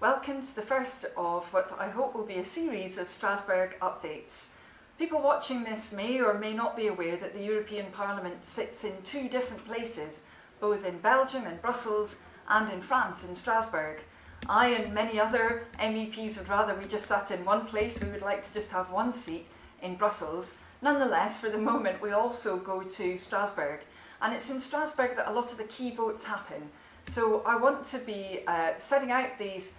Welcome to the first of what I hope will be a series of Strasbourg updates. People watching this may or may not be aware that the European Parliament sits in two different places, both in Belgium in Brussels and in France in Strasbourg. I and many other MEPs would rather we just sat in one place. We would like to just have one seat in Brussels. Nonetheless, for the moment, we also go to Strasbourg. And it's in Strasbourg that a lot of the key votes happen. So I want to be setting out these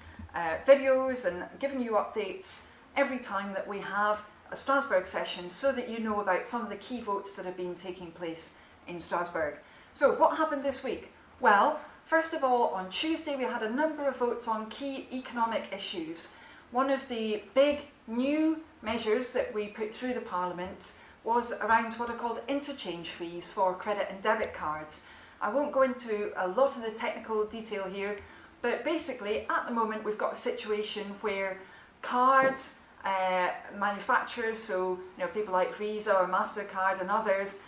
videos and giving you updates every time that we have a Strasbourg session so that you know about some of the key votes that have been taking place in Strasbourg. So what happened this week? Well, first of all, on Tuesday we had a number of votes on key economic issues. One of the big new measures that we put through the Parliament was around what are called interchange fees for credit and debit cards. I won't go into a lot of the technical detail here, but basically at the moment we've got a situation where cards manufacturers, so people like Visa or MasterCard and others,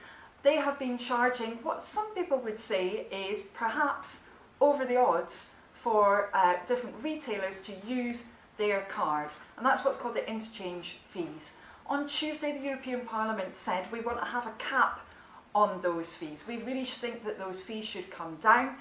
they have been charging what some people would say is perhaps over the odds for different retailers to use their card, and that's what's called the interchange fees. On Tuesday the European Parliament said we want to have a cap on those fees. We really think that those fees should come down,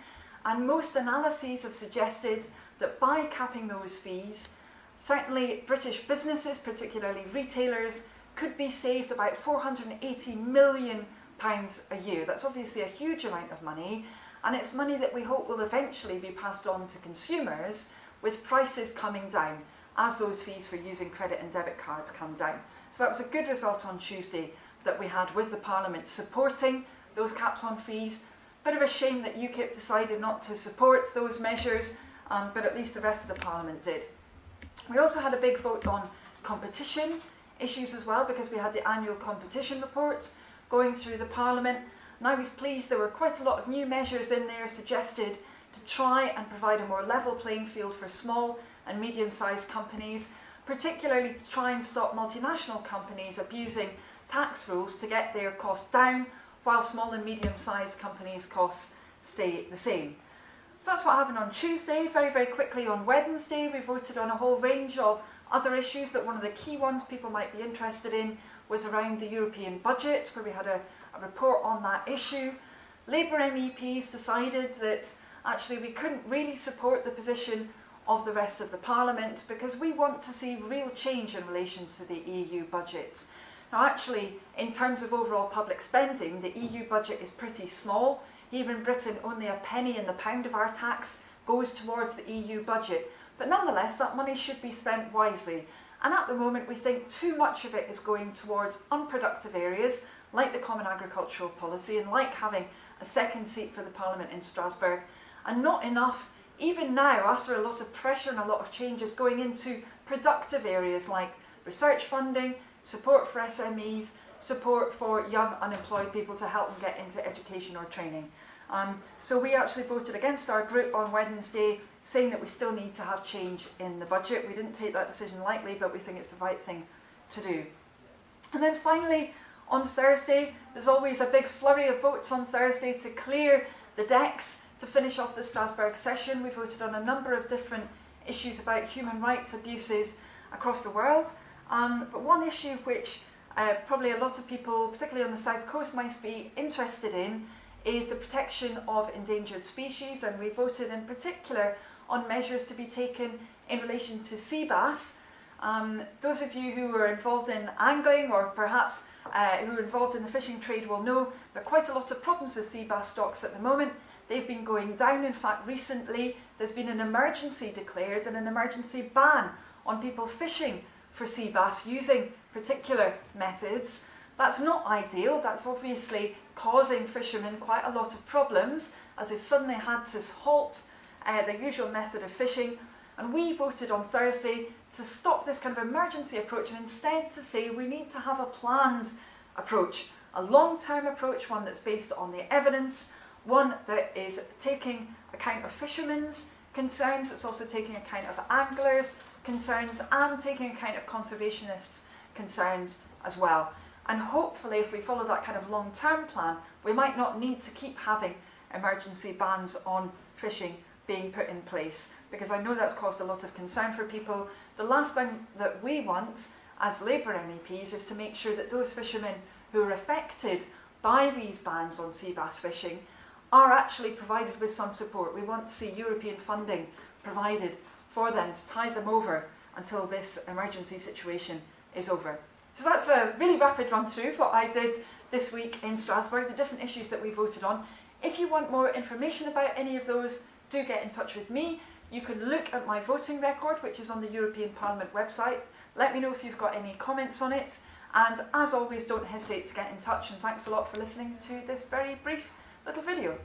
and most analyses have suggested that by capping those fees, certainly British businesses, particularly retailers, could be saved about £480 million a year. That's obviously a huge amount of money, and it's money that we hope will eventually be passed on to consumers with prices coming down as those fees for using credit and debit cards come down. So that was a good result on Tuesday that we had with the Parliament supporting those caps on fees. Bit of a shame that UKIP decided not to support those measures, but at least the rest of the Parliament did. We also had a big vote on competition issues as well, because we had the annual competition report going through the Parliament, and I was pleased there were quite a lot of new measures in there suggested to try and provide a more level playing field for small and medium-sized companies, particularly to try and stop multinational companies abusing tax rules to get their costs down, while small and medium-sized companies' costs stay the same. So that's what happened on Tuesday. Very, very quickly on Wednesday, we voted on a whole range of other issues, but one of the key ones people might be interested in was around the European budget, where we had a report on that issue. Labour MEPs decided that actually we couldn't really support the position of the rest of the Parliament because we want to see real change in relation to the EU budget. Now actually, in terms of overall public spending, the EU budget is pretty small. Here in Britain, only a penny in the pound of our tax goes towards the EU budget. But nonetheless, that money should be spent wisely. And at the moment, we think too much of it is going towards unproductive areas, like the Common Agricultural Policy, and like having a second seat for the Parliament in Strasbourg, and not enough, even now, after a lot of pressure and a lot of changes, going into productive areas like research funding, support for SMEs, support for young unemployed people to help them get into education or training. So we actually voted against our group on Wednesday, saying that we still need to have change in the budget. We didn't take that decision lightly, but we think it's the right thing to do. And then finally, on Thursday, there's always a big flurry of votes on Thursday to clear the decks to finish off the Strasbourg session. We voted on a number of different issues about human rights abuses across the world. But one issue which probably a lot of people, particularly on the south coast, might be interested in is the protection of endangered species, and we voted in particular on measures to be taken in relation to sea bass. Those of you who are involved in angling, or perhaps who are involved in the fishing trade, will know there are quite a lot of problems with sea bass stocks at the moment. They've been going down. In fact, recently there's been an emergency declared and an emergency ban on people fishing for sea bass using particular methods. That's not ideal. That's obviously causing fishermen quite a lot of problems, as they've suddenly had to halt their usual method of fishing. And we voted on Thursday to stop this kind of emergency approach and instead to say we need to have a planned approach, a long-term approach, one that's based on the evidence, one that is taking account of fishermen's concerns, it's also taking account of anglers' concerns, and taking account of conservationists' concerns as well. And hopefully, if we follow that kind of long-term plan, we might not need to keep having emergency bans on fishing being put in place, because I know that's caused a lot of concern for people. The last thing that we want as Labour MEPs is to make sure that those fishermen who are affected by these bans on sea bass fishing are actually provided with some support. We want to see European funding provided for them to tide them over until this emergency situation is over. So that's a really rapid run through what I did this week in Strasbourg, the different issues that we voted on. If you want more information about any of those, do get in touch with me. You can look at my voting record, which is on the European Parliament website. Let me know if you've got any comments on it. And as always, don't hesitate to get in touch. And thanks a lot for listening to this very brief little video.